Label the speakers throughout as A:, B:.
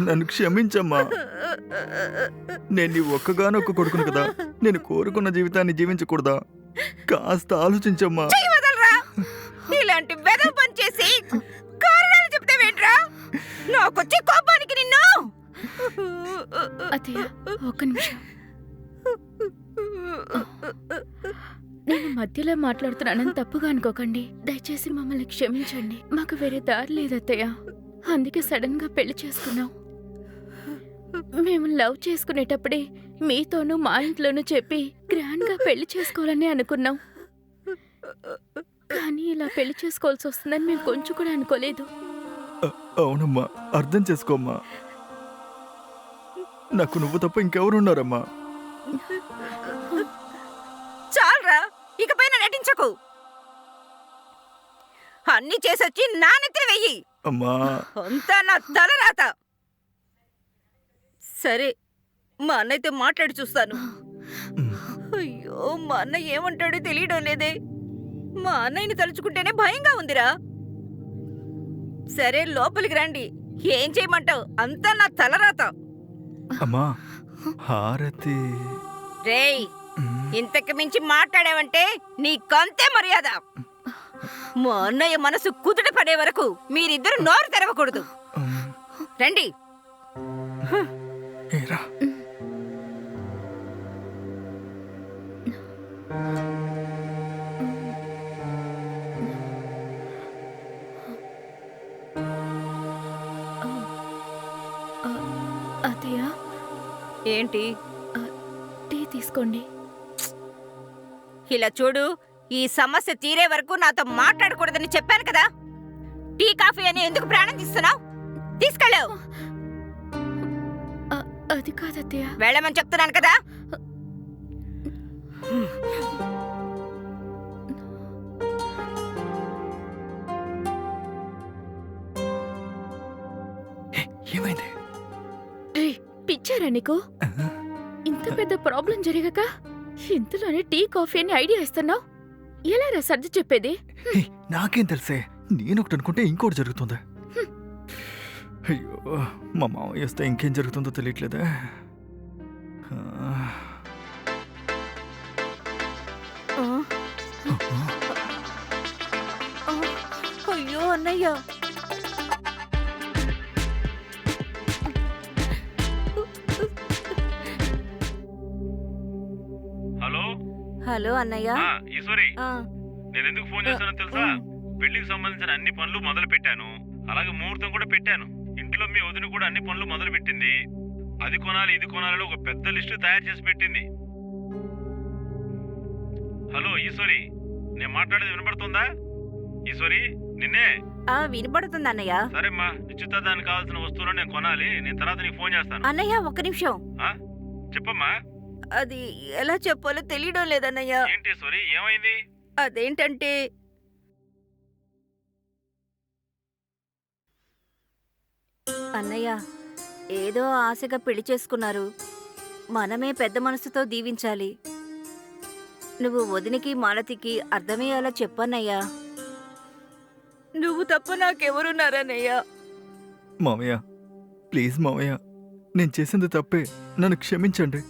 A: నన్ను క్షమించమ్మా. నేను నీ ఒక్కగానొక్క కొడుకును కదా. నేను కోరుకున్న జీవితాన్ని జీవించకూడదా? కాస్త ఆలోచించమ్మా.
B: చెయ్యి వదలరా. ఇలాంటి వెధవ పని చేసి కారణాలు చెప్తావేంట్రా? నాకొచ్చే కోపానికి నిన్ను.
C: అత్తయ్య ఒక్క నిమిషం. నేను మధ్యలో మాట్లాడుతున్నానని తప్పుగా అనుకోకండి. దయచేసి మమ్మల్ని క్షమించండి. మాకు వేరే దారి లేదత్తయ్య. అందుకే సడన్ గా పెళ్లి చేసుకున్నాం. మేము లవ్ చేసుకునేటప్పుడే మీతోనూ మా ఇంట్లోనూ చెప్పి గ్రాండ్ గా పెళ్లి చేసుకోవాలని అనుకున్నాం. కానీ ఇలా పెళ్లి చేసుకోవాల్సి వస్తుందని మేము కొంచెం కూడా అనుకోలేదు.
A: అవునమ్మా, అర్థం చేసుకోమ్మా. నాకు నువ్వు తప్ప ఇంకెవరున్నారమ్మా?
B: చాలరా, ఇకపైన నటించకు. అన్ని చేసొచ్చి నా నెత్తిన వెయ్యి.
A: అమ్మా,
B: అంతా నా తలరాత. సరే, మా అన్నయ్యతో మాట్లాడి చూస్తాను. అయ్యో, మా అన్నయ్య ఏమంటాడో తెలియడం లేదే. మా అన్నయ్యని తలుచుకుంటేనే భయంగా ఉందిరా. సరే, లోపలికి రండి. ఏం చేయమంటావు? అంతా నా తలరాత.
A: అమ్మా, హారతి.
B: రేయ్, ఇంతకు మించి మాట్లాడావంటే నీకంతే మర్యాద. మా అన్నయ్య మనసు కుదుట పడే వరకు మీరిద్దరు నోరు తెరవకూడదు. రండి.
A: ఏరా,
C: అత్తయ్య
B: ఏంటి?
C: టీ తీసుకోండి.
B: ఇలా చూడు, ఈ సమస్య తీరే వరకు నాతో మాట్లాడకూడదని చెప్పాను కదా. టీ కాఫీ అని ఎందుకు ప్రాణం తీస్తున్నావు? తీసుకెళ్ళావు.
C: అది కాదత్తయ్య.
B: వెళ్ళమని చెప్తున్నాను కదా.
A: ఏమైంది?
C: రే, పిచ్చారా నీకు? ఇంత పెద్ద ప్రాబ్లం జరిగాక ఇంతలోనే టీ కాఫీ అని ఐడియా ఇస్తున్నావు. ఎలా రా సర్ది చెప్పేది?
A: నాకేం తెలుసే, నేనొకటి అనుకుంటే ఇంకోటి జరుగుతుంది. అయ్యో, మా మామయ్య వస్తే ఇంకేం జరుగుతుందో తెలియట్లేదే.
B: అయ్యో అన్నయ్య.
D: హలో
B: హలో అన్నయ్య.
D: ఈశ్వరి, నేను ఎందుకు ఫోన్ చేశానో తెలుసా? పెళ్లికి సంబంధించిన అన్ని పనులు మొదలు పెట్టాను. అలాగే ముహూర్తం కూడా పెట్టాను. ఇంట్లో మీ వదిన కూడా అన్ని పనులు మొదలు పెట్టింది. అది కొనాలి ఇది కొనాలని ఒక పెద్ద లిస్టు తయారు చేసి పెట్టింది. హలో ఈశ్వరి, నేను మాట్లాడేది వినపడుతుందా? ఈశ్వరి, నిన్నే.
B: వినపడుతుంది అన్నయ్య.
D: సరేమ్మా, నిశ్చితార్థానికి కావాల్సిన వస్తువులు నేను కొనాలి. నేను తర్వాత నీకు ఫోన్ చేస్తాను.
B: అన్నయ్య ఒక్క నిమిషం.
D: చెప్పమ్మా.
B: అది ఎలా చెప్పాలో తెలియడం లేదన్నయ్య.
D: ఏంటి ఈశ్వరి, ఏమైంది?
B: అదేంటంటే అన్నయ్య, ఏదో ఆశగా పెళ్లి చేసుకున్నారు. మనమే పెద్ద మనసుతో దీవించాలి. నువ్వు వదినికి మాలతికి అర్థమయ్యేలా చెప్పన్నయ్యా. నువ్వు తప్ప నాకెవరున్నారన్నయ్యా?
A: మామయ్య, ప్లీజ్ మామయ్య, నేను చేసింది తప్పే, నన్ను క్షమించండి.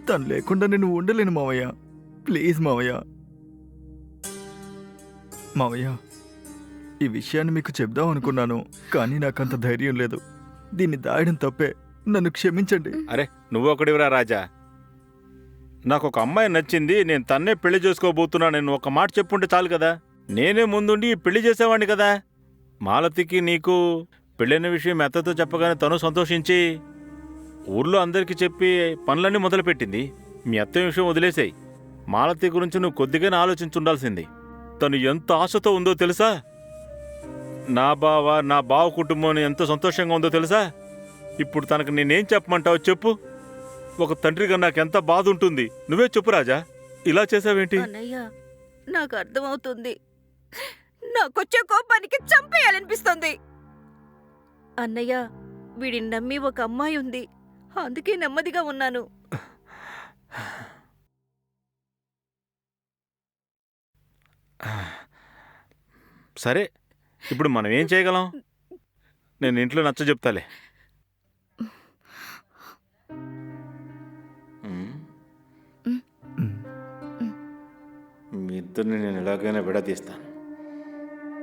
A: తను లేకుండా నేను ఉండలేను మామయ్య. ప్లీజ్ మామయ్య. మామయ్య, ఈ విషయాన్ని మీకు చెప్దాం అనుకున్నాను, కానీ నాకంత ధైర్యం లేదు. దీన్ని దాయడం తప్పే, నన్ను క్షమించండి.
D: అరే, నువ్వు ఒకడివిరా రాజా. నాకు ఒక అమ్మాయి నచ్చింది, నేను తన్నే పెళ్లి చేసుకోబోతున్నా. నేను ఒక మాట చెప్పుంటే చాలు కదా. నేనే ముందుండి పెళ్లి చేసేవాడిని కదా. మాలతికి నీకు పెళ్ళైన విషయం మెత్తతో చెప్పగానే తను సంతోషించి ఊర్లో అందరికీ చెప్పి పనులన్నీ మొదలుపెట్టింది. మీ అత్త విషయం వదిలేసాయి. మాలతి గురించి నువ్వు కొద్దిగానే ఆలోచించుండాల్సింది. తను ఎంత ఆశతో ఉందో తెలుసా? నా బావ కుటుంబం ఎంత సంతోషంగా ఉందో తెలుసా? ఇప్పుడు తనకు నేనేం చెప్పమంటావు చెప్పు? ఒక తండ్రిగా నాకెంత బాధ ఉంటుంది. నువ్వే చెప్పు రాజా, ఇలా చేసావేంటి?
B: అన్నయ్య, నాకు అర్థమవుతుంది. నాకొచ్చే కోపానికి చంపేయాలనిపిస్తుంది. అన్నయ్య, వీడిని నమ్మి ఒక అమ్మాయి ఉంది. అందుకే నెమ్మదిగా ఉన్నాను.
D: సరే, ఇప్పుడు మనం ఏం చేయగలం? నేను ఇంట్లో నచ్చ చెప్తాలే. ఇద్దరిని నేను ఎలాగైనా విడదీస్తాను,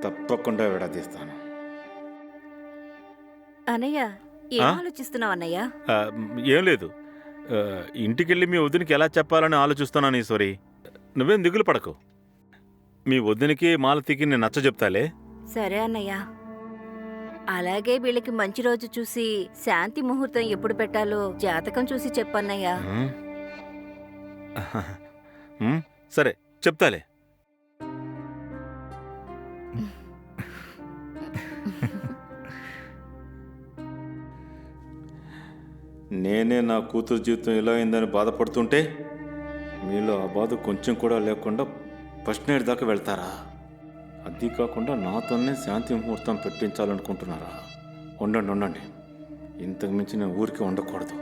D: తప్పకుండా విడదీస్తాను.
B: అన్నయ్య ఏం
D: ఆ?
B: ఆలోచిస్తున్నావు అన్నయ్య?
D: ఆ, ఏం లేదు, ఇంటికెళ్ళి మీ వదినికి ఎలా చెప్పాలని ఆలోచిస్తున్నాను ఈశ్వరి. నువ్వేం దిగులు పడకు. మీ వదినికి మాలతికి నేను నచ్చ చెప్తాలే.
B: సరే అన్నయ్య. అలాగే వీళ్ళకి మంచి రోజు చూసి శాంతి ముహూర్తం ఎప్పుడు పెట్టాలో జాతకం చూసి చెప్పన్నయ్య.
D: ఉమ్. సరే చెప్తాలే. నేనే నా కూతురు జీవితం ఇలా అయిందని బాధపడుతుంటే మీలో ఆ బాధ కొంచెం కూడా లేకుండా ఫస్ట్ నైట్ దాకా వెళ్తారా? అది కాకుండా నాతోనే శాంతి ముహూర్తం పెట్టించాలనుకుంటున్నారా? ఉండండి ఉండండి, ఇంతకు మించి నేను ఊరికి ఉండకూడదు.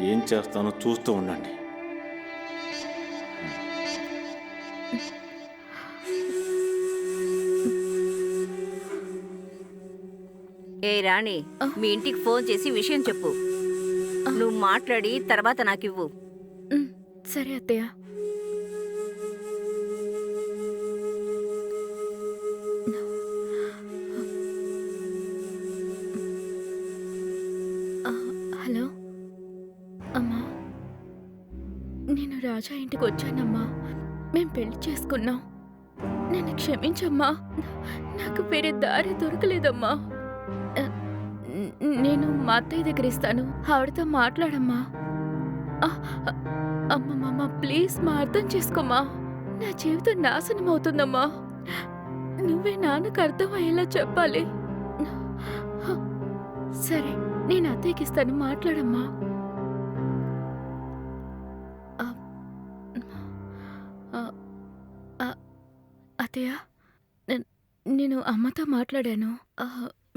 D: ఏం చేస్తానో చూస్తూ ఉండండి.
B: ఏ రాణి, మీ ఇంటికి ఫోన్ చేసి విషయం చెప్పు. నువ్వు మాట్లాడి తర్వాత నాకివ్వు.
C: సరే అత్తయ్య. హలో అమ్మా, నేను రాజా ఇంటికి వచ్చానమ్మా. మేం పెళ్లి చేసుకున్నాం. నన్ను క్షమించమ్మా. నాకు వేరే దారి దొరకలేదమ్మా. నేను మా అత్తయ్య దగ్గర ఇస్తాను, ఆవిడతో మాట్లాడమ్మా. అమ్మమ్మ ప్లీజ్ మా అర్థం చేసుకోమ్మా. నా జీవితం నాశనం అవుతుందమ్మా. నువ్వే నాన్నకు అర్థమయ్యేలా చెప్పాలి. సరే నేను అత్తయ్యకి ఇస్తాను, మాట్లాడమ్మా. అత్తయ్య, నేను అమ్మతో మాట్లాడాను.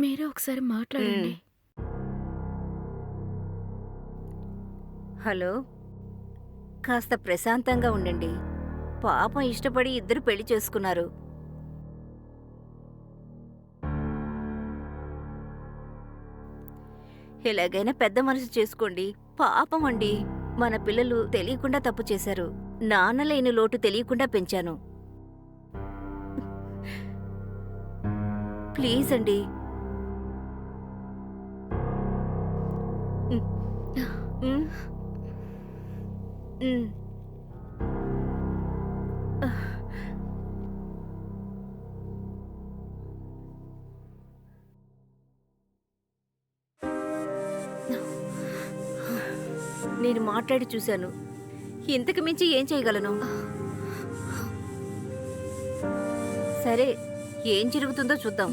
C: మీరే ఒకసారి మాట్లాడండి.
B: హలో, కాస్త ప్రశాంతంగా ఉండండి. పాపం ఇష్టపడి ఇద్దరు పెళ్లి చేసుకున్నారు. ఎలాగైనా పెద్ద మనసు చేసుకోండి. పాపం అండి, మన పిల్లలు తెలియకుండా తప్పు చేశారు. నాన్న లేని లోటు తెలియకుండా పెంచాను. ప్లీజ్ అండి. ఉమ్. ఉమ్. నేను మాట్లాడి చూశాను. ఇంతకు మించి ఏం చేయగలను? సరే, ఏం జరుగుతుందో చూద్దాం.